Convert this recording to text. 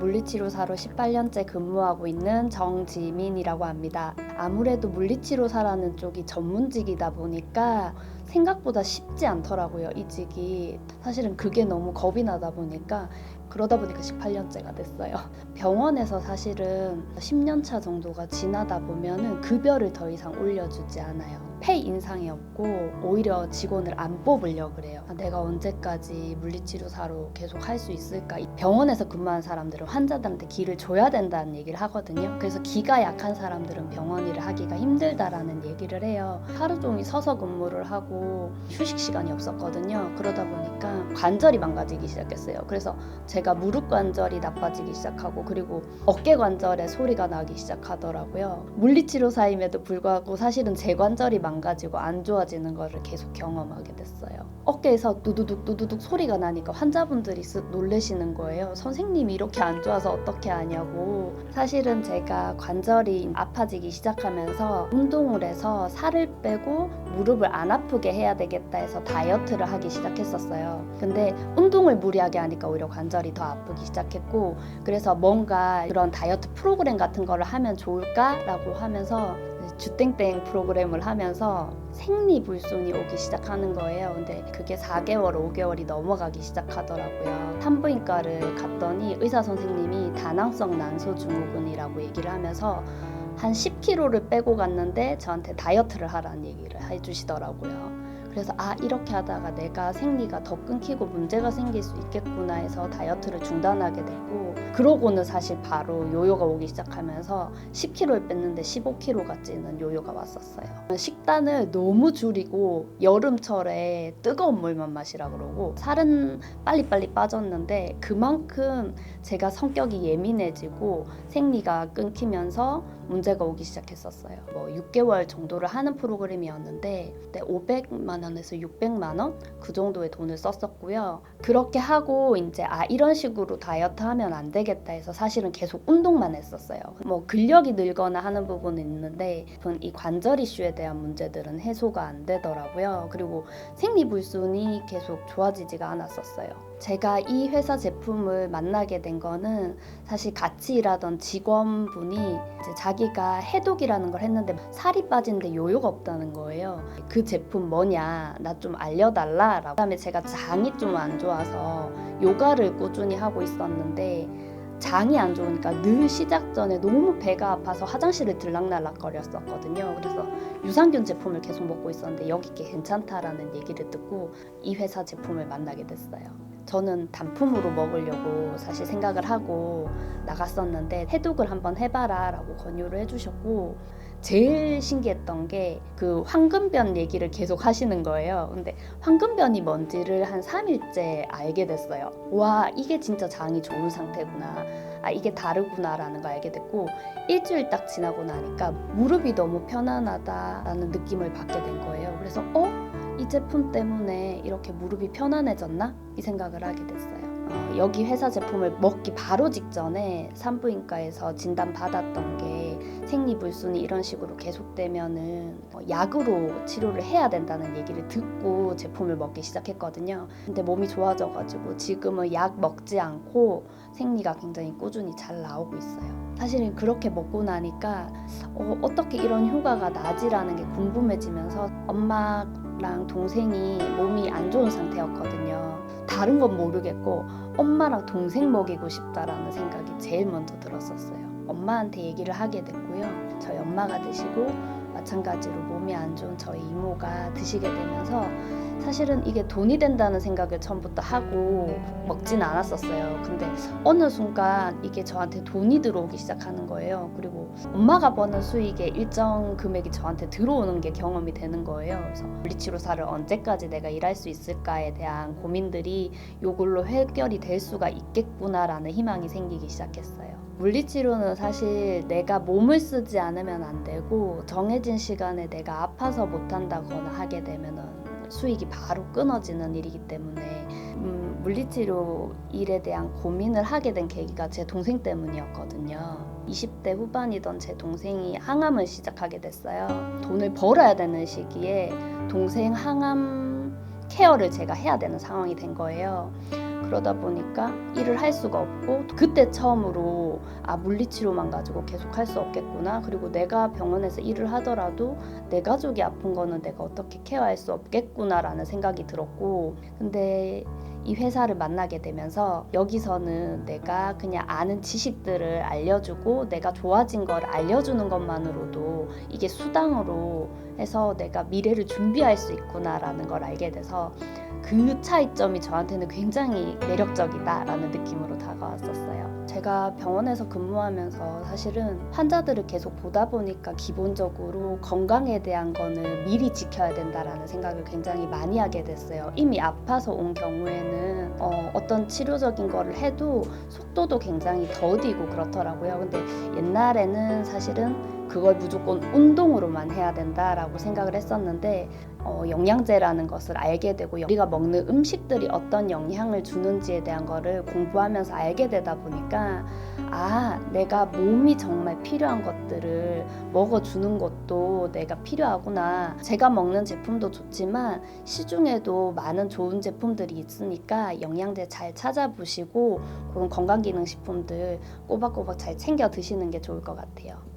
물리치료사로 18년째 근무하고 있는 정지민이라고 합니다. 아무래도 물리치료사라는 쪽이 전문직이다 보니까 생각보다 쉽지 않더라고요, 이직이. 사실은 그게 너무 겁이 나다 보니까 그러다 보니까 18년째가 됐어요. 병원에서 사실은 10년 차 정도가 지나다 보면은 급여를 더 이상 올려주지 않아요. 페이 인상이 없고 오히려 직원을 안 뽑으려고 그래요. 내가 언제까지 물리치료사로 계속 할 수 있을까? 병원에서 근무하는 사람들은 환자들한테 기를 줘야 된다는 얘기를 하거든요. 그래서 기가 약한 사람들은 병원 일을 하기가 힘들다라는 얘기를 해요. 하루 종일 서서 근무를 하고 휴식 시간이 없었거든요. 그러다 보니까 관절이 망가지기 시작했어요. 그래서 제가 무릎 관절이 나빠지기 시작하고 그리고 어깨 관절에 소리가 나기 시작하더라고요. 물리치료사임에도 불구하고 사실은 제 관절이 망가지고 안 좋아지는 거를 계속 경험하게 됐어요. 어깨에서 두두둑 두두둑 소리가 나니까 환자분들이 쓱 놀라시는 거예요. 선생님이 이렇게 안 좋아서 어떻게 아냐고. 사실은 제가 관절이 아파지기 시작하면서 운동을 해서 살을 빼고 무릎을 안 아프게 해야 되겠다 해서 다이어트를 하기 시작했었어요. 근데 운동을 무리하게 하니까 오히려 관절이 더 아프기 시작했고, 그래서 뭔가 그런 다이어트 프로그램 같은 거를 하면 좋을까라고 하면서 주땡땡 프로그램을 하면서 생리불순이 오기 시작하는 거예요. 근데 그게 4개월, 5개월이 넘어가기 시작하더라고요. 산부인과를 갔더니 의사 선생님이 다낭성 난소증후군이라고 얘기를 하면서 한 10kg를 빼고 갔는데 저한테 다이어트를 하라는 얘기를 해주시더라고요. 그래서 이렇게 하다가 내가 생리가 더 끊기고 문제가 생길 수 있겠구나 해서 다이어트를 중단하게 됐고, 그러고는 사실 바로 요요가 오기 시작하면서 10kg를 뺐는데 15kg가 찌는 요요가 왔었어요. 식단을 너무 줄이고 여름철에 뜨거운 물만 마시라 그러고 살은 빨리빨리 빠졌는데 그만큼 제가 성격이 예민해지고 생리가 끊기면서 문제가 오기 시작했었어요. 6개월 정도를 하는 프로그램이었는데 그때 500만 원에서 600만 원? 그 정도의 돈을 썼었고요. 그렇게 하고 이제 이런 식으로 다이어트 하면 안 되겠다 해서 사실은 계속 운동만 했었어요. 근력이 늘거나 하는 부분은 있는데 이 관절 이슈에 대한 문제들은 해소가 안 되더라고요. 그리고 생리불순이 계속 좋아지지가 않았었어요. 제가 이 회사 제품을 만나게 된 거는 사실 같이 일하던 직원분이 이제 자기가 해독이라는 걸 했는데 살이 빠지는데 요요가 없다는 거예요. 그 제품 뭐냐, 나 좀 알려달라 라고. 그다음에 제가 장이 좀 안 좋아서 요가를 꾸준히 하고 있었는데 장이 안 좋으니까 늘 시작 전에 너무 배가 아파서 화장실을 들락날락 거렸었거든요. 그래서 유산균 제품을 계속 먹고 있었는데 여기 게 괜찮다라는 얘기를 듣고 이 회사 제품을 만나게 됐어요. 저는 단품으로 먹으려고 사실 생각을 하고 나갔었는데 해독을 한번 해봐라 라고 권유를 해주셨고, 제일 신기했던 게 그 황금변 얘기를 계속 하시는 거예요. 근데 황금변이 뭔지를 한 3일째 알게 됐어요. 와, 이게 진짜 장이 좋은 상태구나. 이게 다르구나 라는 걸 알게 됐고, 일주일 딱 지나고 나니까 무릎이 너무 편안하다라는 느낌을 받게 된 거예요. 그래서 이 제품 때문에 이렇게 무릎이 편안해졌나? 이 생각을 하게 됐어요. 여기 회사 제품을 먹기 바로 직전에 산부인과에서 진단받았던 게 생리불순이 이런 식으로 계속되면은 약으로 치료를 해야 된다는 얘기를 듣고 제품을 먹기 시작했거든요. 근데 몸이 좋아져가지고 지금은 약 먹지 않고 생리가 굉장히 꾸준히 잘 나오고 있어요. 사실은 그렇게 먹고 나니까 어떻게 이런 효과가 나지라는 게 궁금해지면서 엄마랑 동생이 몸이 안 좋은 상태였거든요. 다른 건 모르겠고 엄마랑 동생 먹이고 싶다라는 생각이 제일 먼저 들었었어요. 엄마한테 얘기를 하게 됐고요. 저희 엄마가 드시고 마찬가지로 몸이 안 좋은 저희 이모가 드시게 되면서 사실은 이게 돈이 된다는 생각을 처음부터 하고 먹진 않았었어요. 근데 어느 순간 이게 저한테 돈이 들어오기 시작하는 거예요. 그리고 엄마가 버는 수익의 일정 금액이 저한테 들어오는 게 경험이 되는 거예요. 그래서 물리치료사를 언제까지 내가 일할 수 있을까에 대한 고민들이 이걸로 해결이 될 수가 있겠구나라는 희망이 생기기 시작했어요. 물리치료는 사실 내가 몸을 쓰지 않으면 안 되고 정해진 시간에 내가 아파서 못한다거나 하게 되면은 수익이 바로 끊어지는 일이기 때문에 물리치료 일에 대한 고민을 하게 된 계기가 제 동생 때문이었거든요. 20대 후반이던 제 동생이 항암을 시작하게 됐어요. 돈을 벌어야 되는 시기에 동생 항암 케어를 제가 해야 되는 상황이 된 거예요. 그러다 보니까 일을 할 수가 없고 그때 처음으로 물리치료만 가지고 계속 할 수 없겠구나. 그리고 내가 병원에서 일을 하더라도 내 가족이 아픈 거는 내가 어떻게 케어할 수 없겠구나라는 생각이 들었고, 근데 이 회사를 만나게 되면서 여기서는 내가 그냥 아는 지식들을 알려주고 내가 좋아진 걸 알려주는 것만으로도 이게 수당으로 해서 내가 미래를 준비할 수 있구나라는 걸 알게 돼서 그 차이점이 저한테는 굉장히 매력적이다라는 느낌으로 다가왔었어요. 제가 병원에서 근무하면서 사실은 환자들을 계속 보다 보니까 기본적으로 건강에 대한 거는 미리 지켜야 된다라는 생각을 굉장히 많이 하게 됐어요. 이미 아파서 온 경우에는 어떤 치료적인 거를 해도 속도도 굉장히 더디고 그렇더라고요. 근데 옛날에는 사실은 그걸 무조건 운동으로만 해야 된다라고 생각을 했었는데 영양제라는 것을 알게 되고 우리가 먹는 음식들이 어떤 영향을 주는지에 대한 거를 공부하면서 알게 되다 보니까 내가 몸이 정말 필요한 것들을 먹어주는 것도 내가 필요하구나. 제가 먹는 제품도 좋지만 시중에도 많은 좋은 제품들이 있으니까 영양제 잘 찾아보시고 그런 건강기능식품들 꼬박꼬박 잘 챙겨 드시는 게 좋을 것 같아요.